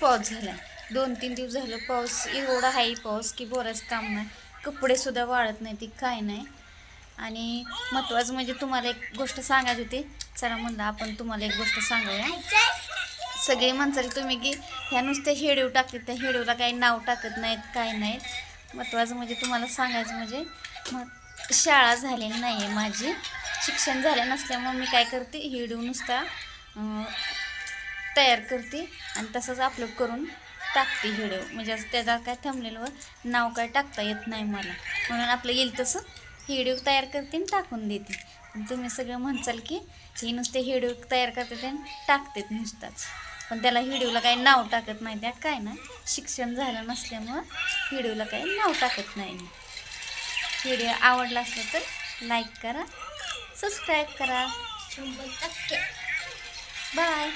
पाऊस झाला. 2-3 दिवस झालं पाऊस एवढा आहे पाऊस की बोलायचं काम नाही. कपडेसुद्धा वाळत नाही ती काय नाही. आणि महत्त्वाचं म्हणजे तुम्हाला एक गोष्ट सांगायची होती. चला म्हणलं आपण तुम्हाला एक गोष्ट सांगूया. सगळे म्हणताल तुम्ही की ह्या नुसत्या हेडिओ टाकतात, त्या हेडिओला काही नाव टाकत नाहीत काय नाहीत. महत्त्वाचं म्हणजे तुम्हाला सांगायचं म्हणजे मग शाळा झालेली नाही आहे माझी, शिक्षण झालं नसल्यामुळे मी काय करते हेडिओ नुसता तयार करते आणि तसंच अपलोड करून टाकते व्हिडिओ. म्हणजे त्याचा काय थंबनेलवर नाव काय टाकता येत नाही मला, म्हणून आपलं येईल तसं व्हिडिओ तयार करते आणि टाकून देते. तुम्ही सगळं म्हणसाल की हे नुसते व्हिडिओ तयार करतात आणि टाकतात नुसताच, पण त्याला व्हिडिओला काही नाव टाकत नाही. त्या काय नाही, शिक्षण झालं नसल्यामुळं व्हिडिओला काही नाव टाकत नाही. व्हिडिओ आवडला असला तर लाईक करा, सबस्क्राईब करा. 100%. बाय.